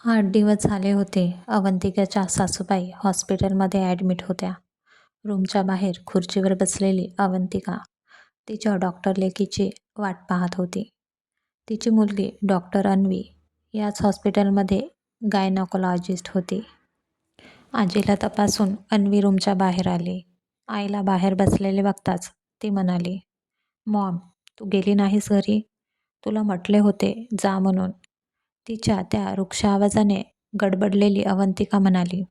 8 दिवस झाले होते. अवंतिकाच्या सासूबाई हॉस्पिटलमध्ये ॲडमिट होत्या. रूमच्या बाहेर खुर्चीवर बसलेली अवंतिका तिच्या डॉक्टर लेकीची वाट पाहत होती. तिची मुलगी डॉक्टर अन्वी याच हॉस्पिटलमध्ये गायनॉकोलॉजिस्ट होती. आजीला तपासून अन्वी रूमच्या बाहेर आली. आईला बाहेर बसलेले बघताच ती म्हणाली, "मॉम, तू गेली नाहीस घरी? तुला म्हटले होते जा म्हणून." तिच्या त्या रुक्ष आवाजाने गडबडलेली अवंतिका म्हणाली,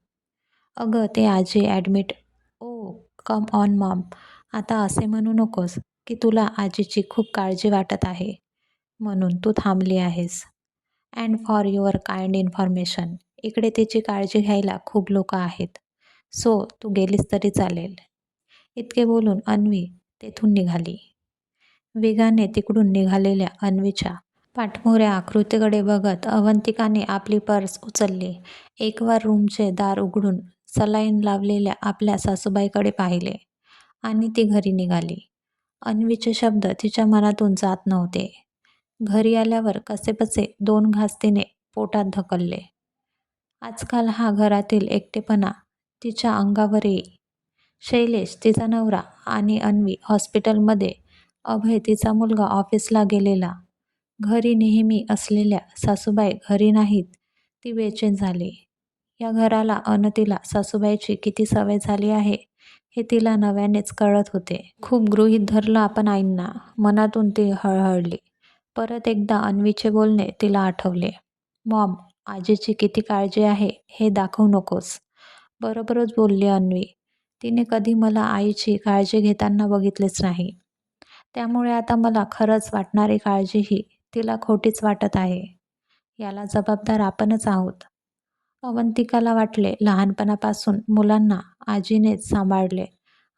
"अगं ते आजी admit." "Oh, come on mom, आता असे म्हणू नकोस की तुला आजीची खूप काळजी वाटत आहे म्हणून तू थांबली आहेस. And for your kind information, इकडे तिची काळजी घ्यायला खूप लोकं आहेत. सो तू गेलीस तरी चालेल." इतके बोलून अन्वी तेथून निघाली. वेगाने तिकडून निघालेल्या अन्वीच्या पाठमोऱ्या आकृतीकडे बघत अवंतिकाने आपली पर्स उचलली. एकवार रूमचे दार उघडून सलाईन लावलेल्या आपल्या सासूबाईकडे पाहिले आणि ती घरी निघाली. अन्वीचे शब्द तिच्या मनातून जात नव्हते. घरी आल्यावर कसेबसे 2 घास तिने पोटात ढकलले. आजकाल हा घरातील एकटेपणा तिच्या अंगावर येई. शैलेश तिचा नवरा आणि अन्वी हॉस्पिटलमध्ये, अभय तिचा मुलगा ऑफिसला गेलेला. घरी नेहमी असलेल्या सासूबाई घरी नाहीत. ती बेचैन झाली. या घराला अन तिला सासूबाईची किती सवय झाली आहे हे तिला नव्यानेच कळत होते. खूप गृहीत धरलं आपण आईंना, मनातून ती हळहळली. परत एकदा अन्वीचे बोलणे तिला आठवले. "मॉम, आजीची किती काळजी आहे हे दाखवू नकोस." बरोबरच बोलली अन्वी. तिने कधी मला आईची काळजी घेताना बघितलेच नाही. त्यामुळे आता मला खरंच वाटणारी काळजीही तिला खोटीच वाटत आहे. याला जबाबदार आपणच आहोत. अवंतिकाला वाटले लहानपणापासून मुलांना आजीनेच सांभाळले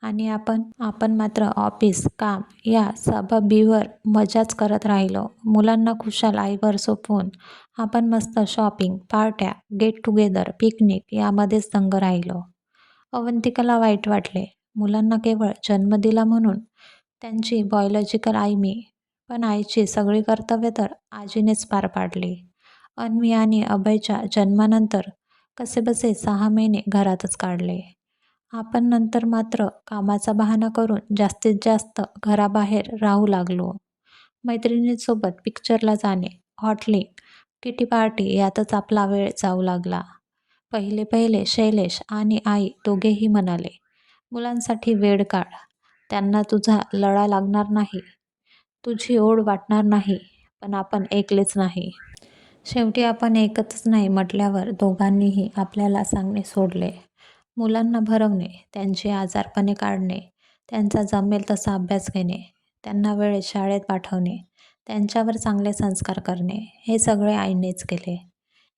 आणि आपण मात्र ऑफिस, काम या सबबीवर मजाच करत राहिलो. मुलांना खुशाल आईवर सोपवून आपण मस्त शॉपिंग, पार्ट्या, गेट टुगेदर, पिकनिक यामध्येच दंग राहिलो. अवंतिकाला वाईट वाटले. मुलांना केवळ जन्म दिला म्हणून त्यांची बायोलॉजिकल आई मी, पण आईची सगळी कर्तव्य तर आजीनेच पार पाडली. अन्वी आणि अभयच्या जन्मानंतर कसेबसे 6 महिने घरातच काढले. आपण नंतर मात्र कामाचा बहाणा करून जास्तीत जास्त घराबाहेर राहू लागलो. मैत्रिणींसोबत पिक्चरला जाणे, हॉटेलिंग, किटी पार्टी यातच आपला वेळ जाऊ लागला. पहिले पहिले शैलेश आणि आई दोघेही म्हणाले, "मुलांसाठी वेळ काढ, त्यांना तुझा लळा लागणार नाही, तुझी ओढ वाटणार नाही." पण आपण ऐकलेच नाही. शेवटी आपण ऐकतच नाही म्हटल्यावर दोघांनीही आपल्याला सांगणे सोडले. मुलांना भरवणे, त्यांची आजारपणे काढणे, त्यांचा जमेल तसा अभ्यास घेणे, त्यांना वेळेत शाळेत पाठवणे, त्यांच्यावर चांगले संस्कार करणे हे सगळे आईनेच केले.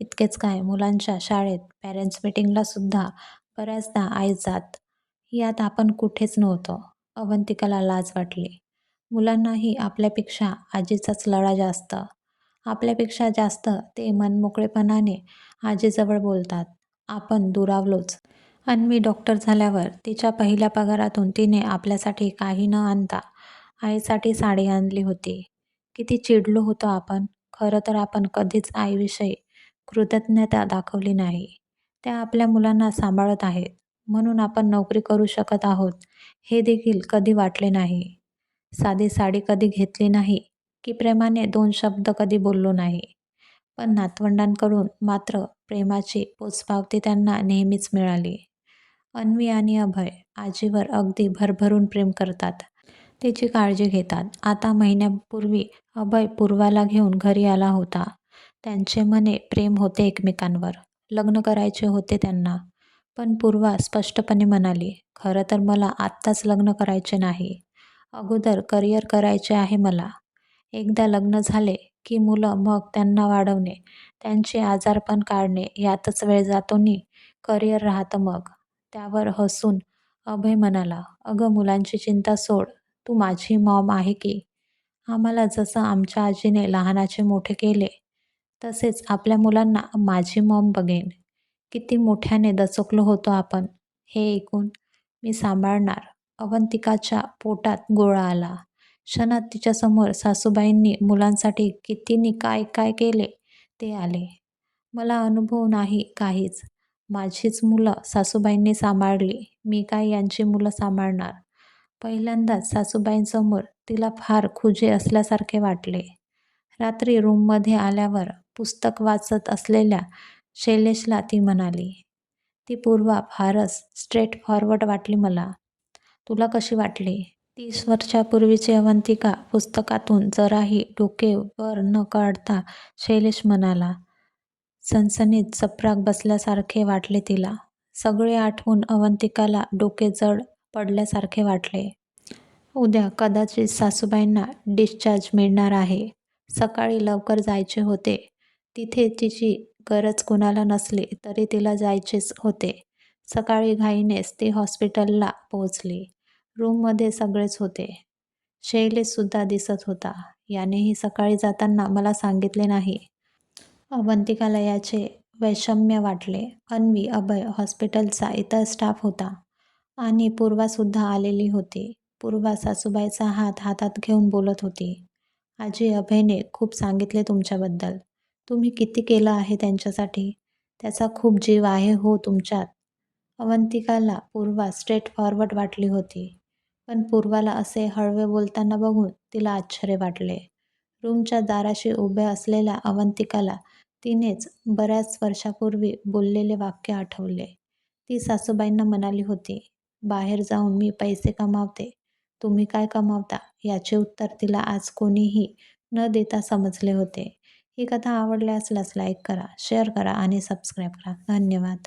इतकेच काय, मुलांच्या शाळेत पॅरेंट्स मीटिंगला सुद्धा बऱ्याचदा आई जात. यात आपण कुठेच नव्हतो. अवंतिकाला लाज वाटली. मुलांनाही आपल्यापेक्षा आजीचाच लळा जास्त. आपल्यापेक्षा जास्त ते मनमोकळेपणाने आजीजवळ बोलतात. आपण दुरावलोच. अन्वी डॉक्टर झाल्यावर तिच्या पहिल्या पगारातून तिने आपल्यासाठी काही न आणता आईसाठी साडी आणली होती. किती चिडलो होतो आपण. खरं तर आपण कधीच आईविषयी कृतज्ञता दाखवली नाही. त्या आपल्या मुलांना सांभाळत आहेत म्हणून आपण नोकरी करू शकत आहोत हे देखील कधी वाटले नाही. साधी साडी कधी घेतली नाही की प्रेमाने 2 शब्द कधी बोललो नाही. पण नातवंडांकडून मात्र प्रेमाची पोचपावती त्यांना नेहमीच मिळाली. अन्वी आणि अभय आजीवर अगदी भरभरून प्रेम करतात. तिची काळजी घेतात. आता महिन्यापूर्वी अभय पूर्वाला घेऊन घरी आला होता. त्यांचे मने प्रेम होते एकमेकांवर. लग्न करायचे होते त्यांना. पण पूर्वा स्पष्टपणे म्हणाली, "खरं तर मला आत्ताच लग्न करायचे नाही. अगोदर करिअर करायचे आहे मला. एकदा लग्न झाले की मुलं, मग त्यांना वाढवणे, त्यांचे आजारपण काढणे यातच वेळ जातो नी करिअर राहतं मग." त्यावर हसून अभय म्हणाला, "अगं मुलांची चिंता सोड. तू माझी मॉम आहे की. आम्हाला जसं आमच्या आजीने लहानाचे मोठे केले तसेच आपल्या मुलांना माझी मॉम बघेन." किती मोठ्याने दचकलो होतो आपण. हे ऐकून "मी सांभाळणार." अवंतिकाच्या पोटात गोळा आला. क्षणात तिच्यासमोर सासूबाईंनी मुलांसाठी किती नी काय काय केले ते आले. मला अनुभव नाही काहीच. माझीच मुलं सासूबाईंनी सांभाळली. मी काय यांची मुलं सांभाळणार? पहिल्यांदाच सासूबाईंसमोर तिला फार खुजे असल्यासारखे वाटले. रात्री रूममध्ये आल्यावर पुस्तक वाचत असलेल्या शैलेशला ती म्हणाली, "ती पूर्वा फारच स्ट्रेट फॉरवर्ड वाटली मला. तुला कशी वाटली?" 30 वर्षापूर्वीची अवंतिका पुस्तकातून जराही डोके वर न काढता शैलेश म्हणाला. सणसणीत चपराक बसल्यासारखे वाटले तिला. सगळे आठवून अवंतिकाला डोके जड पडल्यासारखे वाटले. उद्या कदाचित सासूबाईंना डिस्चार्ज मिळणार आहे. सकाळी लवकर जायचे होते. तिथे तिची गरज कुणाला नसली तरी तिला जायचेच होते. सकाळी घाईनेच ती हॉस्पिटलला पोहोचली. रूममध्ये सगळेच होते. शैलेशसुद्धा दिसत होता. यानेही सकाळी जाताना मला सांगितले नाही. अवंतिकाला याचे वैषम्य वाटले. अन्वी, अभय, हॉस्पिटलचा इतर स्टाफ होता आणि पूर्वासुद्धा आलेली होती. पूर्वा सासूबाईचा हात हातात घेऊन बोलत होती. "आजी, अभयने खूप सांगितले तुमच्याबद्दल. तुम्ही किती केलं आहे त्यांच्यासाठी. त्याचा खूप जीव आहे हो तुमच्यात." अवंतिकाला पूर्वा स्ट्रेट फॉरवर्ड वाटली होती. पण पूर्वाला असे हळवे बोलताना बघून तिला आश्चर्य वाटले. रूमच्या दाराशी उभ्या असलेल्या अवंतिकाला तिनेच बऱ्याच वर्षापूर्वी बोललेले वाक्य आठवले. ती सासूबाईंना म्हणाली होती, "बाहेर जाऊन मी पैसे कमावते. तुम्ही काय कमावता?" याचे उत्तर तिला आज कोणीही न देता समजले होते. ही कथा आवडल्यास लाईक करा, शेअर करा आणि सबस्क्राईब करा. धन्यवाद.